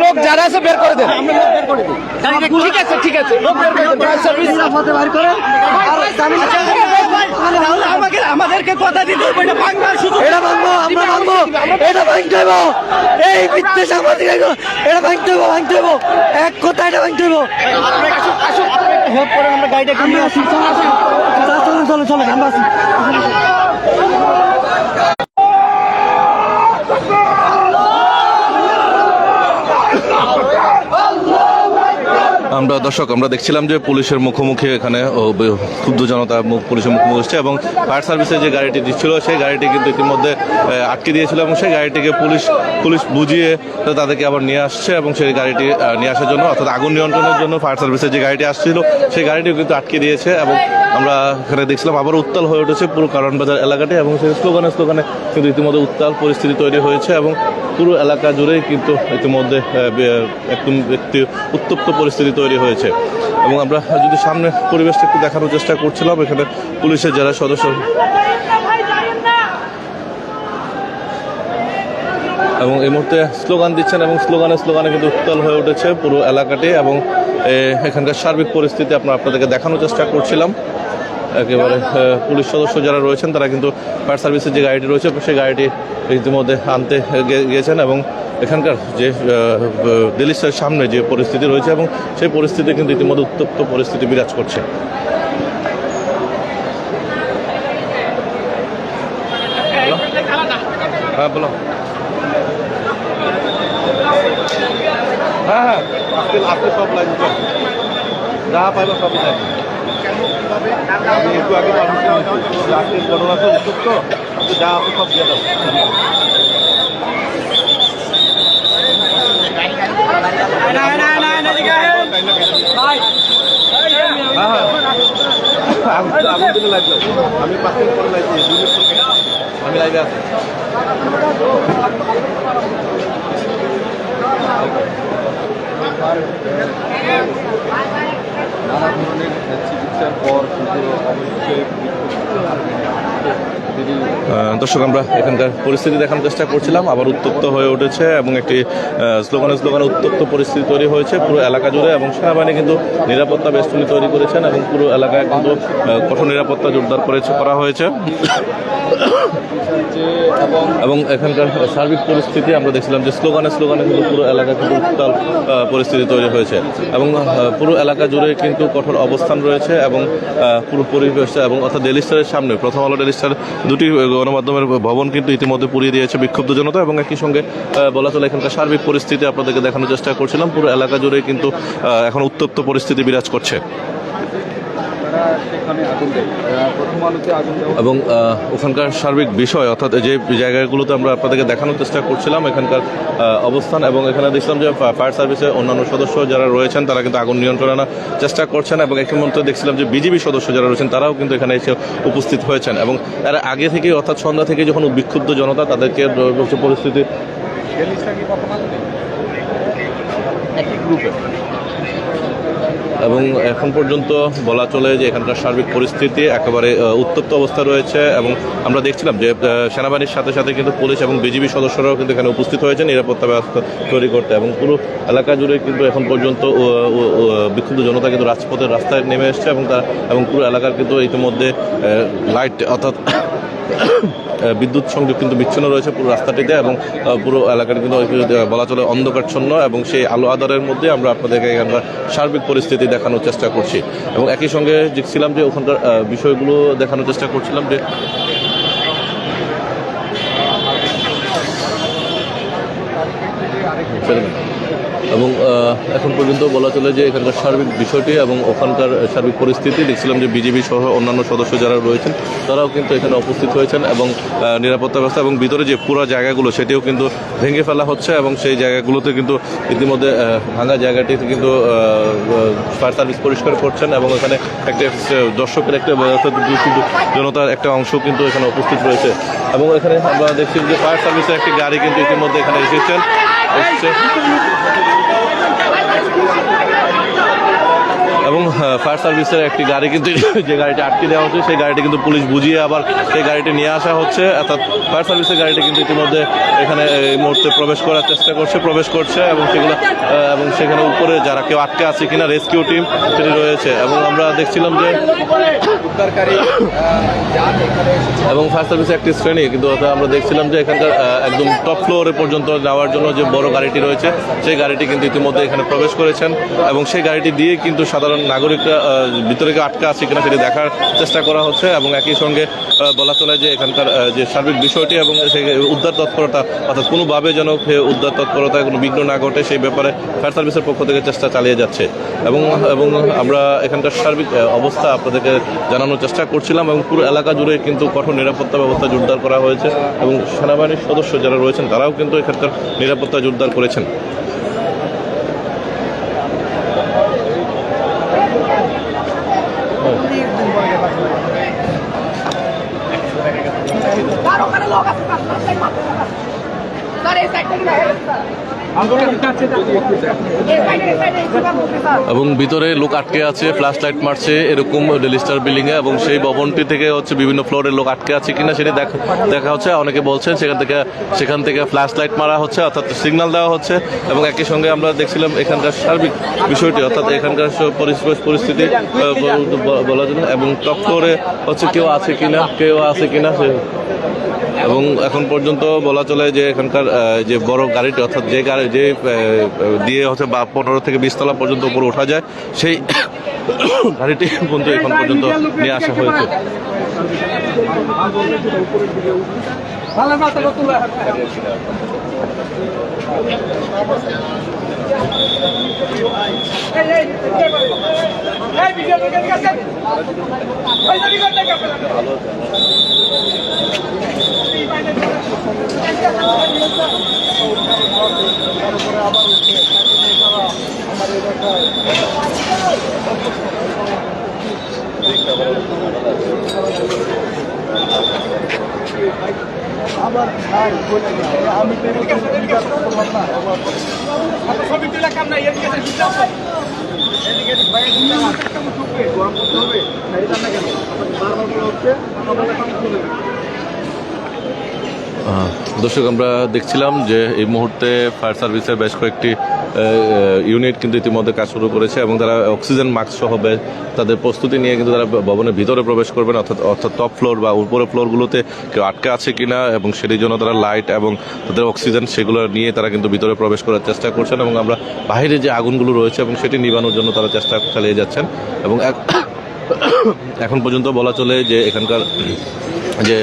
লোক যারা আছে বের করে দেন। ঠিক আছে ঠিক আছে, আমাদেরকে কথা দিতে হবে, এটা ভাঙবো, আমরা ভাঙবো, এটা ভাঙতে হইব। এই মিথ্যে সাংবাদিক এটা ভাঙতে হইব, ভাঙতে হইব, এক কথা এটা ভাঙতে হইব। হেল্প করেন, আমরা গাড়িটা নিয়ে আসি। চলো চলো চলো, আমরা আসি। আমরা দর্শক আমরা দেখছিলাম যে পুলিশের মুখোমুখি এখানে ক্ষুব্ধ জনতা পুলিশের মুখোমুখি হচ্ছে এবং ফায়ার সার্ভিসের যে গাড়িটি ছিল সেই গাড়িটি কিন্তু ইতিমধ্যে আটকে দিয়েছিল এবং সেই গাড়িটিকে পুলিশ বুঝিয়ে তাদেরকে আবার নিয়ে আসছে এবং সেই গাড়িটি নিয়ে আসার জন্য অর্থাৎ আগুন নিয়ন্ত্রণের জন্য ফায়ার সার্ভিসের যে গাড়িটি আসছিল সেই গাড়িটিও কিন্তু আটকে দিয়েছে এবং আমরা এখানে দেখছিলাম আবার উত্তাল হয়ে উঠেছে পুরো কারণ বাজার এলাকাটি এবং সেই স্লোগানে কিন্তু ইতিমধ্যে উত্তাল পরিস্থিতি তৈরি হয়েছে এবং পুরো এলাকা জুড়েই কিন্তু ইতিমধ্যে একদম একটি উত্তপ্ত পরিস্থিতি তৈরি হয়েছে এবং আমরা যদি সামনে পরিবেশটা একটু দেখানোর চেষ্টা করছিলাম এখানে পুলিশের যারা সদস্য এবং এই মুহূর্তে স্লোগান দিচ্ছেন এবং স্লোগানে কিন্তু উত্তাল হয়ে উঠেছে পুরো এলাকাটি এবং এখানকার সার্বিক পরিস্থিতি আপনাদেরকে দেখানোর চেষ্টা করছিলাম। একেবারে পুলিশ সদস্য যারা রয়েছেন তারা কিন্তু ফায়ার সার্ভিসের যে গাড়িটি রয়েছে সেই গাড়িটি ইতিমধ্যে আনতে গিয়েছেন এবং এখানকার যে দিল্লির সামনে যে পরিস্থিতি রয়েছে এবং সেই পরিস্থিতি কিন্তু ইতিমধ্যে উত্তপ্ত পরিস্থিতি বিরাজ করছে। হ্যাঁ বলো। হ্যাঁ হ্যাঁ আজকে সব লাইন যা পাইবা সব লাইন একটু আগে আজকের ঘটনা তো উত্তপ্ত যা আপনি সব দিয়ে দেবো। আমি পাশে করে লাইভ আমি লাইভে আছি। নানা ধরনের চিকিৎসার পর দর্শক আমরা এখানকার পরিস্থিতি দেখানোর চেষ্টা করছিলাম আবার উত্তপ্ত হয়ে উঠেছে এবং একটি স্লোগানে উত্তপ্ত পরিস্থিতি তৈরি হয়েছে পুরো এলাকা জুড়ে এবং সেনাবাহিনী কিন্তু নিরাপত্তা বেষ্টনী তৈরি করেছেন এবং পুরো এলাকায় কিন্তু কঠোর নিরাপত্তা জোরদার করা হয়েছে এবং এখানকার সার্বিক পরিস্থিতি আমরা দেখছিলাম যে স্লোগানে কিন্তু পুরো এলাকা কিন্তু উত্তাল পরিস্থিতি তৈরি হয়েছে এবং পুরো এলাকা জুড়ে কিন্তু কঠোর অবস্থান রয়েছে এবং পুরো পরিবেশ এবং অর্থাৎ ডেইলি স্টারের সামনে প্রথম আলো ডেইলি স্টার দুটি গণমাধ্যমের ভবন কিন্তু ইতিমধ্যে পুড়িয়ে দিয়েছে বিক্ষুব্ধ জনতা এবং একই সঙ্গে বলা চলে এখানকার সার্বিক পরিস্থিতি আপনাদেরকে দেখানোর চেষ্টা করছিলাম পুরো এলাকা জুড়ে কিন্তু এখন উত্তপ্ত পরিস্থিতি বিরাজ করছে এবং ওখানকার সার্বিক বিষয় অর্থাৎ যে জায়গাগুলোতে আমরা আপনাদেরকে দেখানোর চেষ্টা করছিলাম এখানকার অবস্থান এবং এখানে দেখছিলাম যে ফায়ার সার্ভিসের অন্যান্য সদস্য যারা রয়েছেন তারা কিন্তু আগুন নিয়ন্ত্রণে আনার চেষ্টা করছেন এবং একই মধ্যে দেখছিলাম যে বিজিবি সদস্য যারা রয়েছেন তারাও কিন্তু এখানে এসে উপস্থিত হয়েছেন এবং এর আগে থেকে অর্থাৎ সন্ধ্যা থেকে যখন বিক্ষুব্ধ জনতা তাদেরকে পরিস্থিতি একই গ্রুপে এবং এখন পর্যন্ত বলা চলে যে এখানকার সার্বিক পরিস্থিতি একেবারে উত্তপ্ত অবস্থা রয়েছে এবং আমরা দেখছিলাম যে সেনাবাহিনীর সাথে সাথে কিন্তু পুলিশ এবং বিজিবি সদস্যরাও কিন্তু এখানে উপস্থিত হয়েছেন নিরাপত্তা ব্যবস্থা তৈরি করতে এবং পুরো এলাকা জুড়ে কিন্তু এখন পর্যন্ত বিক্ষুব্ধ জনতা কিন্তু রাস্তায় নেমে এসছে এবং পুরো এলাকার কিন্তু ইতিমধ্যে লাইট অর্থাৎ বিদ্যুৎ সংযোগ কিন্তু বিচ্ছিন্ন রয়েছে পুরো রাস্তাটিতে এবং পুরো এলাকাটি কিন্তু বলা চলে অন্ধকারচ্ছন্ন এবং সেই আলো আধারের মধ্যে আমরা আপনাদেরকে এখানকার সার্বিক পরিস্থিতি দেখানোর চেষ্টা করছি এবং একই সঙ্গে দেখছিলাম যে ওখানকার বিষয়গুলো দেখানোর চেষ্টা করছিলাম যে এবং এখন পর্যন্ত বলা চলে যে এখানকার সার্বিক বিষয়টি এবং ওখানকার সার্বিক পরিস্থিতি দেখছিলাম যে বিজেপি সহ অন্যান্য সদস্য যারা রয়েছেন তারাও কিন্তু এখানে উপস্থিত হয়েছেন এবং নিরাপত্তা ব্যবস্থা এবং ভিতরে যে পুরো জায়গাগুলো সেটিও কিন্তু ভেঙে ফেলা হচ্ছে এবং সেই জায়গাগুলোতে কিন্তু ইতিমধ্যে ভাঙা জায়গাটিতে কিন্তু ফায়ার সার্ভিস পরিষ্কার করছেন এবং এখানে একটা দর্শকের একটা জনতার একটা অংশ কিন্তু এখানে উপস্থিত রয়েছে এবং এখানে আমরা দেখছি যে ফায়ার সার্ভিসের একটি গাড়ি কিন্তু ইতিমধ্যে এখানে এসেছে এবং ফায়ার সার্ভিসের একটি গাড়ি কিন্তু যে গাড়িটি আটকে দেওয়া হচ্ছে সেই গাড়িটি কিন্তু পুলিশ বুঝিয়ে আবার সেই গাড়িটি নিয়ে আসা হচ্ছে, অর্থাৎ ফায়ার সার্ভিসের গাড়িটি কিন্তু ইতিমধ্যে এখানে এই মুহূর্তে প্রবেশ করছে এবং সেগুলো এবং সেখানে উপরে যারা কেউ আটকে আছে কিনা রেস্কিউ টিম সেটি রয়েছে এবং আমরা দেখছিলাম যে এবং ফায়ার সার্ভিসের একটি শ্রেণী কিন্তু আমরা দেখছিলাম যে এখানকার একদম টপ ফ্লোরে পর্যন্ত যাওয়ার জন্য যে বড় গাড়িটি রয়েছে সেই গাড়িটি কিন্তু ইতিমধ্যে এখানে প্রবেশ করেছেন এবং সেই গাড়িটি দিয়ে কিন্তু সাধারণ নাগরিকরা ভিতরে আটকা আছে কিনা সেটি দেখার চেষ্টা করা হচ্ছে এবং একই সঙ্গে বলা চলে যে এখানকার যে সার্বিক বিষয়টি এবং সেই উদ্ধার তৎপরতা অর্থাৎ কোনোভাবে যেন উদ্ধার তৎপরতায় কোনো বিঘ্ন না ঘটে সেই ব্যাপারে ফায়ার সার্ভিসের পক্ষ থেকে চেষ্টা চালিয়ে যাচ্ছে এবং আমরা এখানকার সার্বিক অবস্থা আপনাদেরকে জানানোর চেষ্টা করছিলাম এবং পুরো এলাকা জুড়ে কিন্তু কঠোর নিরাপত্তা ব্যবস্থা জোরদার করা হয়েছে এবং সেনাবাহিনীর সদস্য যারা রয়েছেন তারাও কিন্তু এখানকার নিরাপত্তা জোরদার করেছেন। এবং ভিতরে লোক আটকে আছে, ফ্ল্যাশ লাইট মারছে এরকম ডেলি স্টার বিল্ডিং এ এবং সেই ভবনটি থেকে হচ্ছে বিভিন্ন ফ্লোরের লোক আটকে আছে কিনা সেটি দেখা হচ্ছে। অনেকে বলছেন সেখান থেকে ফ্ল্যাশ লাইট মারা হচ্ছে অর্থাৎ সিগন্যাল দেওয়া হচ্ছে এবং একই সঙ্গে আমরা দেখছিলাম এখানকার সার্বিক বিষয়টি অর্থাৎ এখানকার পরিস্থিতি বলার জন্য এবং টপ ফ্লোরে হচ্ছে কেউ আছে কিনা এবং এখন পর্যন্ত বলা চলে যে এখানকার যে বড় গাড়িটি অর্থাৎ যে গাড়ি যে দিয়ে হচ্ছে 15 থেকে 20 তলা পর্যন্ত উপরে ওঠা যায় সেই গাড়িটি পর্যন্ত এখন পর্যন্ত নিয়ে আসা হয়েছে। আমি দর্শক আমরা দেখছিলাম যে এই মুহূর্তে ফায়ার সার্ভিসের বেশ কয়েকটি ইউনিট কিন্তু ইতিমধ্যে কাজ শুরু করেছে এবং তারা অক্সিজেন মাস্ক সহ তাদের প্রস্তুতি নিয়ে কিন্তু তারা ভবনের ভিতরে প্রবেশ করবেন অর্থাৎ টপ ফ্লোর বা উপরের ফ্লোরগুলোতে কেউ আটকে আছে কিনা এবং সেটির জন্য তারা লাইট এবং তাদের অক্সিজেন সেগুলো নিয়ে তারা কিন্তু ভিতরে প্রবেশ করার চেষ্টা করছেন এবং আমরা বাইরে যে আগুনগুলো রয়েছে এবং সেটি নিবানোর জন্য তারা চেষ্টা চালিয়ে যাচ্ছেন এবং এখন পর্যন্ত বলা চলে যে এখানকার যে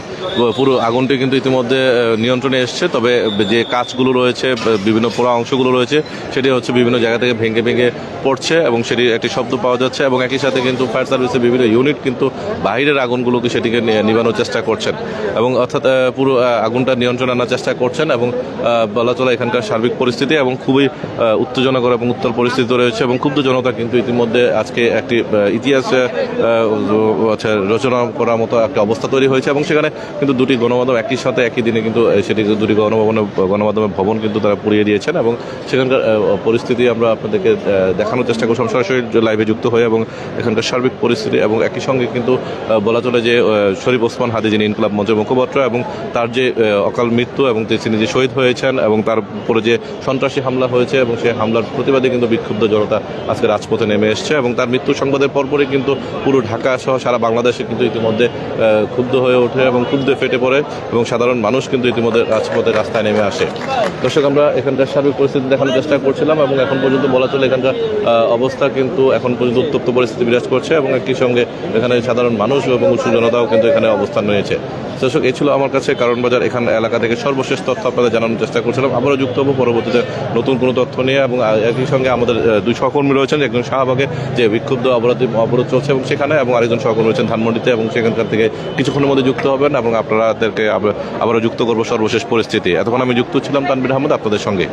পুরো আগুনটি কিন্তু ইতিমধ্যে নিয়ন্ত্রণে এসছে, তবে যে কাজগুলো রয়েছে বিভিন্ন পোড়া অংশগুলো রয়েছে সেটি হচ্ছে বিভিন্ন জায়গা থেকে ভেঙে পড়ছে এবং সেটির একটি শব্দ পাওয়া যাচ্ছে এবং একই সাথে কিন্তু ফায়ার সার্ভিসের বিভিন্ন ইউনিট কিন্তু বাইরের আগুনগুলোকে সেটিকে নিবানোর চেষ্টা করছেন এবং অর্থাৎ পুরো আগুনটা নিয়ন্ত্রণে আনার চেষ্টা করছেন এবং বলা চলে এখানকার সার্বিক পরিস্থিতি এবং খুবই উত্তেজনাকর এবং উত্তাল পরিস্থিতি রয়েছে এবং ক্ষুব্ধ জনতা কিন্তু ইতিমধ্যে আজকে একটি ইতিহাস রচনা করার মতো একটা অবস্থা তৈরি হয়েছে এবং সেখানে কিন্তু দুটি গণমাধ্যম একই সাথে একই দিনে কিন্তু সেটি দুটি গণমাধ্যমের ভবন কিন্তু তারা পুড়িয়ে দিয়েছেন এবং সেখানকার পরিস্থিতি আমরা আপনাদেরকে দেখানোর চেষ্টা করছিলাম সরাসরি লাইভে যুক্ত হয়ে এবং এখানকার সার্বিক পরিস্থিতি এবং একই সঙ্গে কিন্তু বলা চলে যে শরীফ ওসমান হাদি যিনি ইনকলাব মঞ্চের মুখপাত্র এবং তার যে অকাল মৃত্যু এবং তিনি যে শহীদ হয়েছেন এবং তার উপরে যে সন্ত্রাসী হামলা হয়েছে এবং সেই হামলার প্রতিবাদে কিন্তু বিক্ষুব্ধ জনতা আজকে রাজপথে নেমে এসছে এবং তার মৃত্যু সংবাদের পরপরই কিন্তু পুরো ঢাকা সহ সারা বাংলাদেশে কিন্তু ইতিমধ্যে ক্ষুব্ধ হয়ে ওঠে ওঠে এবং ক্ষুব্ধে ফেটে পড়ে এবং সাধারণ মানুষ কিন্তু ইতিমধ্যে রাজপথে রাস্তায় নেমে আসে। দর্শক, আমরা এখানকার সার্বিক পরিস্থিতি দেখানোর চেষ্টা করছিলাম এবং এখন পর্যন্ত বলা চলে এখানকার অবস্থা কিন্তু এখন পর্যন্ত উত্তপ্ত পরিস্থিতি বিরাজ করছে এবং একই সঙ্গে এখানে সাধারণ মানুষ এবং উৎসুক জনতাও কিন্তু এখানে অবস্থান নিয়েছে। দর্শক, এই ছিল আমার কাছে কারণ বাজার এখান এলাকা থেকে সর্বশেষ তথ্য আপনাদের জানানোর চেষ্টা করছিলাম। আবারও যুক্ত হবো পরবর্তীতে নতুন কোনো তথ্য নিয়ে এবং একই সঙ্গে আমাদের দুই সহকর্মী রয়েছেন, একজন শাহবাগে যে বিক্ষুব্ধ অবরোধ চলছে এবং সেখানে, এবং আরেকজন সহকর্মী রয়েছেন ধানমন্ডিতে এবং সেখানকার থেকে কিছুক্ষণের মধ্যে যুক্ত হবেন এবং আপনাদেরকে আবারও যুক্ত করবো সর্বশেষ পরিস্থিতি। এতক্ষণ আমি যুক্ত ছিলাম তানভীর আহমেদ আপনাদের সঙ্গে।